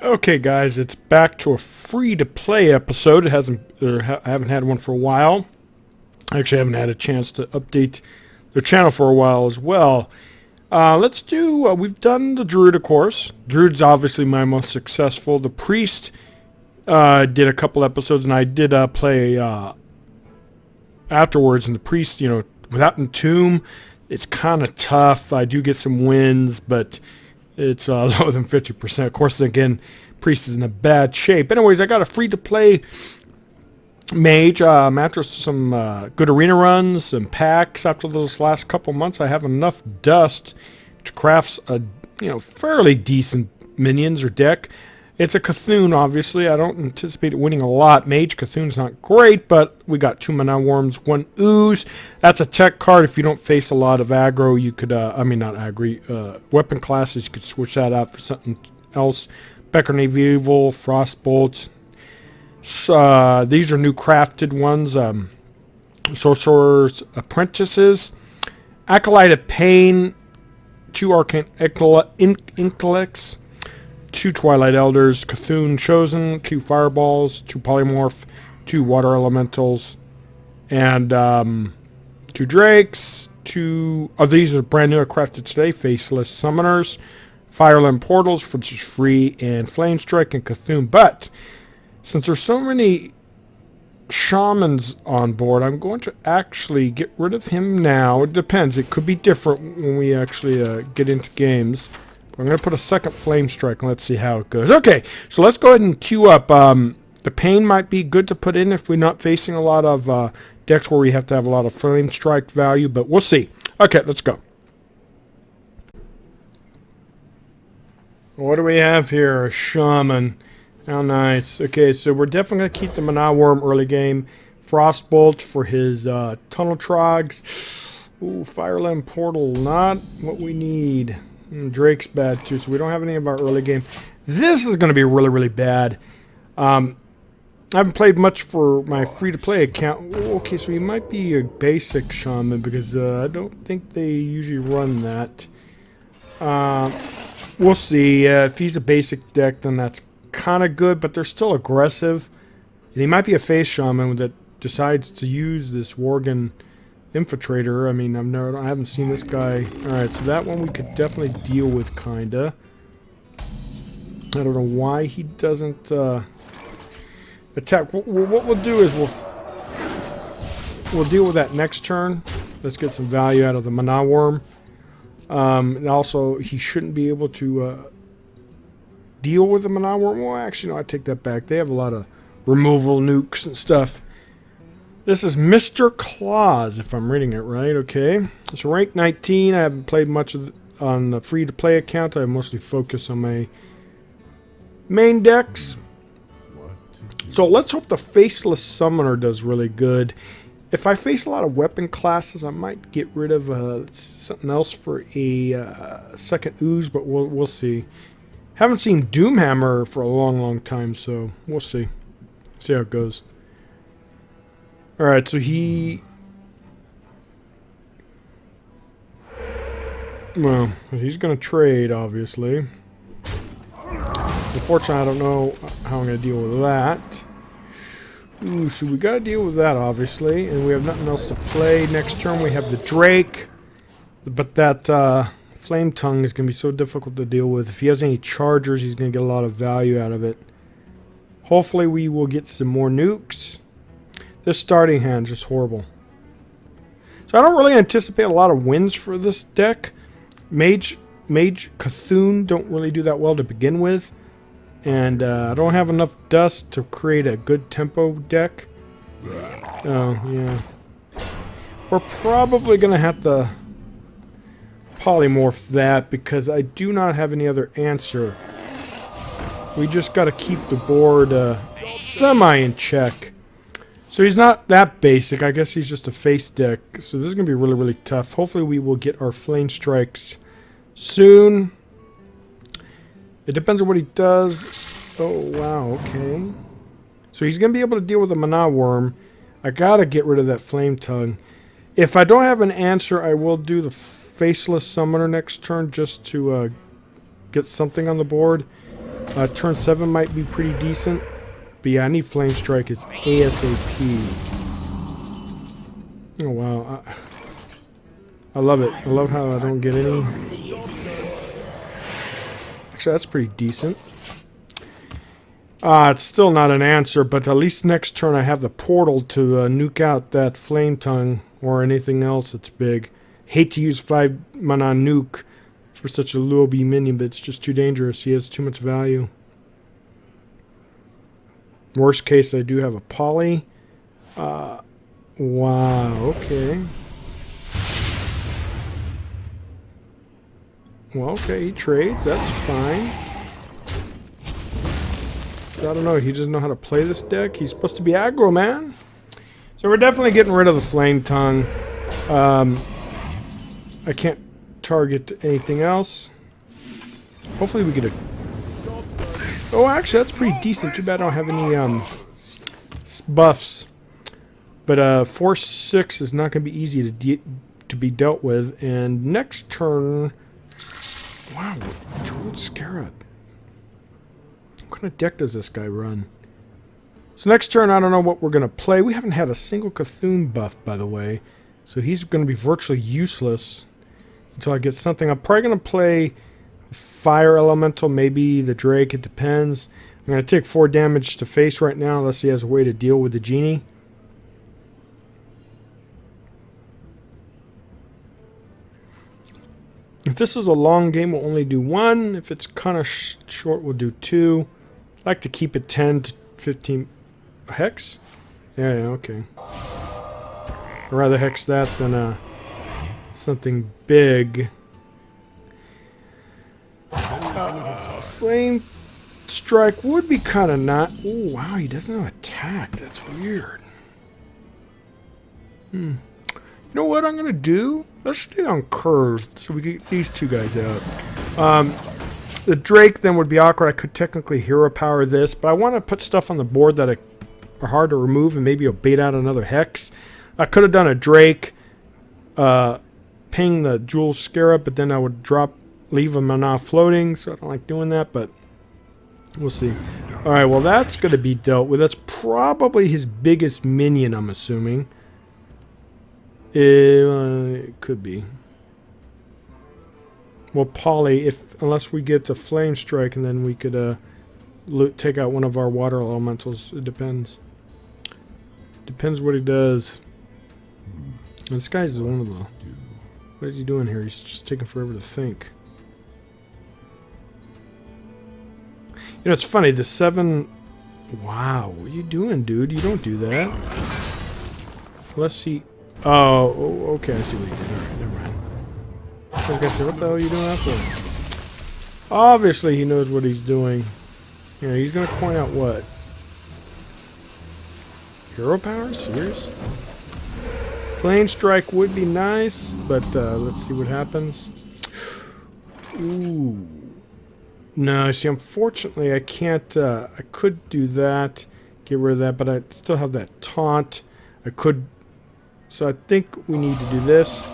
Okay, guys, it's back to a free-to-play episode. It hasn't, I haven't had one for a while. Actually, I haven't had a chance to update the channel for a while as well. Let's do. We've done the Druid, of course. Druid's obviously my most successful. The Priest did a couple episodes, and I did play afterwards. And the Priest, without Entomb, it's kind of tough. I do get some wins, but it's lower than 50%. Of course, again, Priest is in a bad shape. Anyways, I got a free-to-play Mage. After some good arena runs and packs after those last couple months, I have enough dust to craft a fairly decent minions or deck. It's a C'Thun, obviously. I don't anticipate winning a lot. Mage C'Thun's not great, but we got 2 Mana Wyrms, 1 Ooze. That's a tech card. If you don't face a lot of aggro, you could, not aggro, weapon classes, you could switch that out for something else. Beckoning of Evil, Frostbolts. These are new crafted ones. Sorcerer's Apprentices. Acolyte of Pain, 2 Arcane Intellects. 2 Twilight Elders, C'Thun Chosen, 2 Fireballs, 2 Polymorph, 2 Water Elementals, and 2 Drakes, 2... Oh, these are brand new, crafted today. Faceless Summoners, Fireland Portals, which is free, and Flame Strike and C'Thun. But, since there's so many Shamans on board, I'm going to actually get rid of him now. It depends. It could be different when we actually get into games. I'm going to put a second Flame Strike and let's see how it goes. Okay, so let's go ahead and queue up. The Pain might be good to put in if we're not facing a lot of decks where we have to have a lot of Flame Strike value, but we'll see. Okay, let's go. What do we have here? A Shaman. How nice. Okay, so we're definitely going to keep the Mana Wyrm early game. Frostbolt for his Tunnel Trogs. Ooh, Fireland Portal, not what we need. Drake's bad too, so we don't have any of our early game. This is going to be really, really bad. I haven't played much for my free-to-play account. Okay, so he might be a basic shaman because I don't think they usually run that. We'll see. If he's a basic deck, then that's kind of good, but they're still aggressive. And he might be a face shaman that decides to use this Worgen Infiltrator. I mean, I haven't seen this guy. Alright, so that one we could definitely deal with, kinda. I don't know why he doesn't attack. What we'll do is we'll deal with that next turn. Let's get some value out of the Mana Wyrm. And also, he shouldn't be able to deal with the Mana Wyrm. Well, actually, no, I take that back. They have a lot of removal nukes and stuff. This is Mr. Claus, if I'm reading it right. Okay. So rank 19. I haven't played much on the free-to-play account. I mostly focus on my main decks. So let's hope the Faceless Summoner does really good. If I face a lot of weapon classes, I might get rid of something else for a second Ooze, but we'll see. Haven't seen Doomhammer for a long, long time, so we'll see. See how it goes. Alright, so well, he's going to trade, obviously. Unfortunately, I don't know how I'm going to deal with that. Ooh, so we got to deal with that, obviously. And we have nothing else to play. Next turn, we have the Drake. But that Flame Tongue is going to be so difficult to deal with. If he has any chargers, he's going to get a lot of value out of it. Hopefully, we will get some more nukes. This starting hand is just horrible. So I don't really anticipate a lot of wins for this deck. Mage C'Thun don't really do that well to begin with. And I don't have enough dust to create a good tempo deck. Oh, yeah. We're probably going to have to polymorph that because I do not have any other answer. We just got to keep the board semi in check. So he's not that basic. I guess he's just a face deck. So this is going to be really, really tough. Hopefully we will get our Flame Strikes soon. It depends on what he does. Oh, wow. Okay. So he's going to be able to deal with the Mana Wyrm. I got to get rid of that Flame Tongue. If I don't have an answer, I will do the Faceless Summoner next turn just to get something on the board. Turn 7 might be pretty decent. But yeah, I need Flame Strike as ASAP. Oh wow. I love it. I love how I don't get any. Actually, that's pretty decent. It's still not an answer, but at least next turn I have the portal to nuke out that Flame Tongue or anything else that's big. Hate to use 5 mana nuke for such a low B minion, but it's just too dangerous. He has too much value. Worst case, I do have a poly. Wow, okay. Well, okay, he trades. That's fine. I don't know. He doesn't know how to play this deck. He's supposed to be aggro, man. So we're definitely getting rid of the Flame Tongue. I can't target anything else. Hopefully we get a... Oh, actually, that's pretty decent. Too bad I don't have any buffs. But 4/6 is not going to be easy to be dealt with. And next turn... Wow, Jeweled Scarab. What kind of deck does this guy run? So next turn, I don't know what we're going to play. We haven't had a single C'Thun buff, by the way. So he's going to be virtually useless until I get something. I'm probably going to play Fire Elemental, maybe the Drake. It depends. I'm going to take 4 damage to face right now, unless he has a way to deal with the Genie. If this is a long game, we'll only do 1. If it's kind of short, we'll do 2. I like to keep it 10 to 15. Hex? Yeah, okay. I'd rather hex that than something big. Flame Strike would be kind of not... Oh, wow, he doesn't have attack. That's weird. You know what I'm going to do? Let's stay on curve so we get these 2 guys out. The Drake then would be awkward. I could technically hero power this, but I want to put stuff on the board that are hard to remove and maybe it'll bait out another Hex. I could have done a Drake, ping the Jewel Scarab, but then I would leave a mana floating, so I don't like doing that, but we'll see. Alright, well that's going to be dealt with. That's probably his biggest minion, I'm assuming. It could be. Well, Poly, unless we get to Flame Strike, and then we could take out one of our water elementals. It depends. Depends what he does. This guy's one of the... What is he doing here? He's just taking forever to think. You know, it's funny. The 7... Wow, what are you doing, dude? You don't do that. Let's see... Oh, okay, I see what you did. Alright, never mind. I was gonna say, what the hell are you doing that for? Obviously, he knows what he's doing. Yeah, he's gonna point out what? Hero power? Serious? Flame Strike would be nice, but let's see what happens. Ooh. No, see, unfortunately, I can't... I could do that, get rid of that, but I still have that taunt. I could... So I think we need to do this.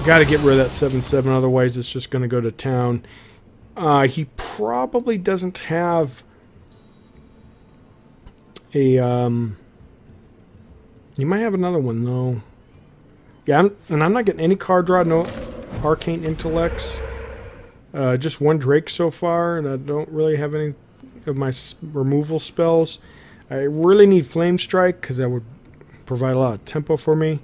Got to get rid of that 7/7, otherwise it's just going to go to town. He probably doesn't have a... He might have another one, though. Yeah, and I'm not getting any card draw, no Arcane Intellects. Just 1 Drake so far, and I don't really have any of my removal spells. I really need Flame Strike, because that would provide a lot of tempo for me.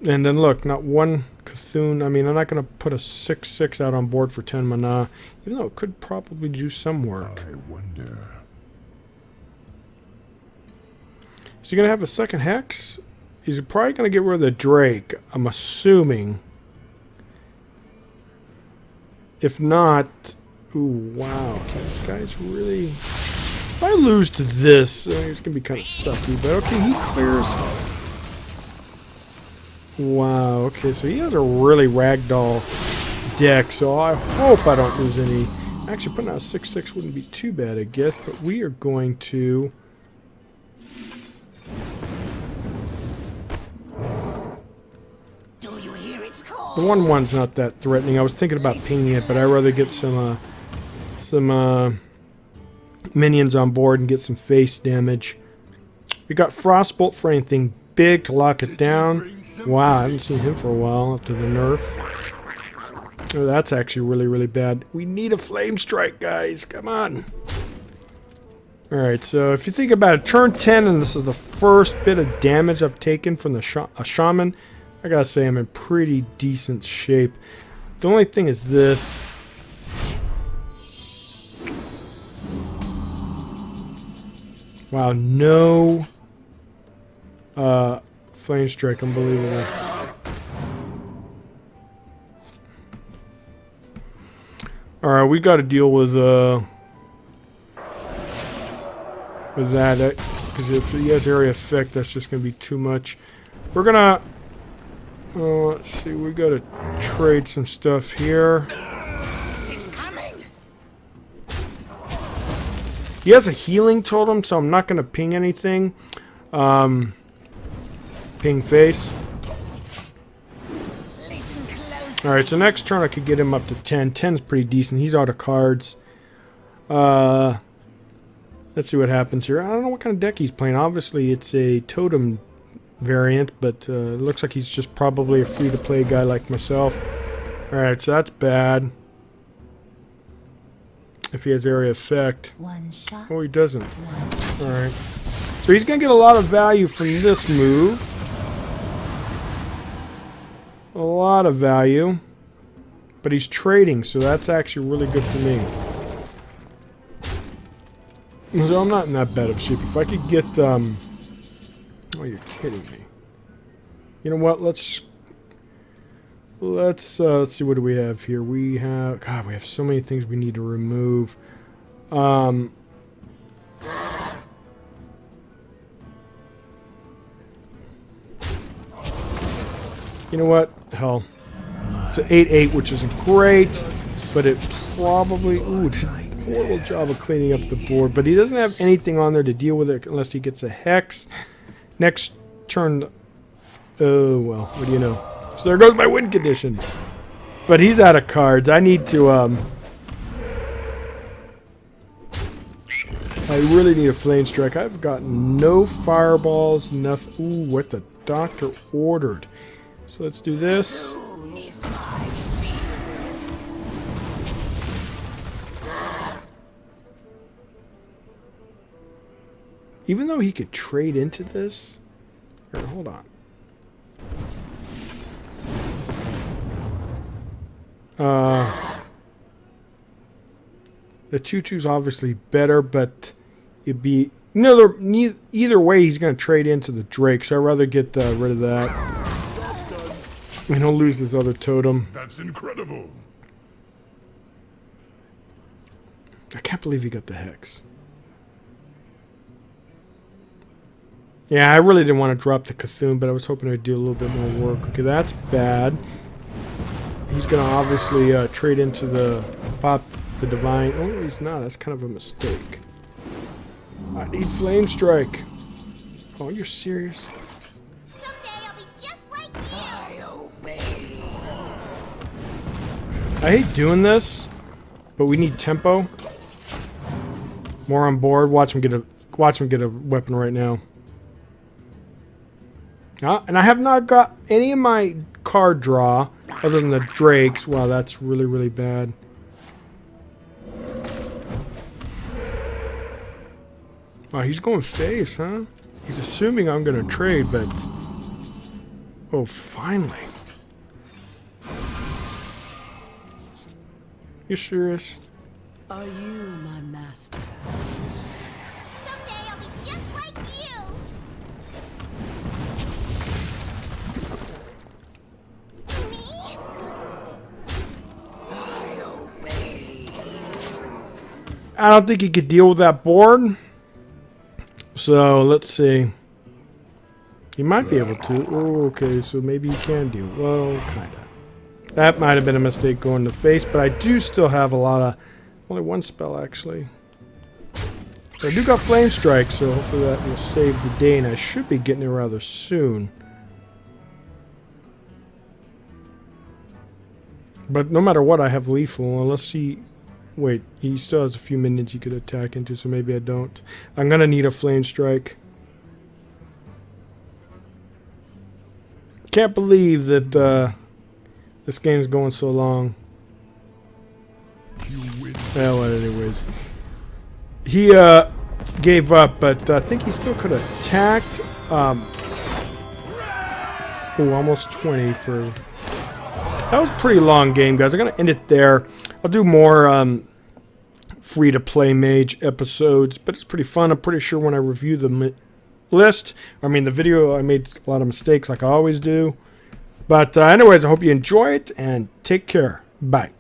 And then look, not 1 C'Thun. I mean, I'm not going to put a 6/6 out on board for 10 mana, even though it could probably do some work. I wonder. Is he going to have a second Hex? He's probably going to get rid of the Drake, I'm assuming. If not... Ooh, wow. Okay, this guy's really... If I lose to this, it's going to be kind of sucky. But okay, he clears... Wow, okay, so he has a really ragdoll deck, so I hope I don't lose any. Actually, putting out a 6/6 wouldn't be too bad, I guess, but we are going to... The 1/1's not that threatening. I was thinking about pinging it, but I'd rather get some minions on board and get some face damage. We got Frostbolt for anything big to lock it down. Wow, I haven't seen him for a while after the nerf. Oh, that's actually really, really bad. We need a Flame Strike, guys. Come on. Alright, so if you think about it, turn 10, and this is the first bit of damage I've taken from the Shaman, I gotta say I'm in pretty decent shape. The only thing is this. Wow, no Flame Strike, unbelievable. Alright, we gotta deal with that, because if he has area effect, that's just gonna be too much. We're gonna let's see, we gotta trade some stuff here. It's coming. He has a healing totem, so I'm not gonna ping anything. Ping face. Alright, so next turn I could get him up to 10. 10's pretty decent. He's out of cards. Let's see what happens here. I don't know what kind of deck he's playing. Obviously, it's a totem variant, but it looks like he's just probably a free-to-play guy like myself. Alright, so that's bad. If he has area effect. One shot. Oh, he doesn't. Alright. So he's going to get a lot of value from this move. A lot of value. But he's trading, so that's actually really good for me. So I'm not in that bad of shape. If I could get, oh, you're kidding me. You know what? Let's see, what do we have here? We have, God, we have so many things we need to remove. You know what? Hell. It's an 8/8, which isn't great, but it probably, ooh, it's a horrible job of cleaning up the board. But he doesn't have anything on there to deal with it unless he gets a Hex. Next turn, oh, well, what do you know? So there goes my win condition. But he's out of cards. I need to, I really need a Flame Strike. I've got no fireballs, nothing. Ooh, what the doctor ordered. So let's do this. Even though he could trade into this. Here, hold on. The Choo-Choo's obviously better, but it'd be either way he's going to trade into the Drake, so I'd rather get rid of that. And he'll lose his other totem. That's incredible. I can't believe he got the Hex. Yeah, I really didn't want to drop the C'Thun, but I was hoping I'd do a little bit more work. Okay, that's bad. He's going to obviously trade into the Divine. Oh, he's not. That's kind of a mistake. I need Flame Strike. Oh, you're serious? Someday I'll be just like you. I obey. I hate doing this, but we need tempo. More on board. Watch him get a weapon right now. And I have not got any of my card draw other than the Drakes. Wow, that's really, really bad. Wow, he's going face, huh? He's assuming I'm going to trade, but... Oh, finally. You serious? Are you my master? Someday I'll be just like you. Me? I obey. I don't think he could deal with that board. So, let's see. He might be able to. Oh, okay, so maybe he can deal. Well, kind of. That might have been a mistake going to face, but I do still have a lot of... Only one spell, actually. So I do got Flame Strike, so hopefully that will save the day, and I should be getting it rather soon. But no matter what, I have lethal. Unless he... Wait, he still has a few minions he could attack into, so maybe I don't. I'm going to need a flame strike. Can't believe that this game's going so long. Well, anyways. He gave up, but I think he still could have attacked. Oh, almost 20 for... That was a pretty long game, guys. I'm going to end it there. I'll do more free-to-play mage episodes, but it's pretty fun. I'm pretty sure when I review the the video, I made a lot of mistakes like I always do. But anyways, I hope you enjoy it, and take care. Bye.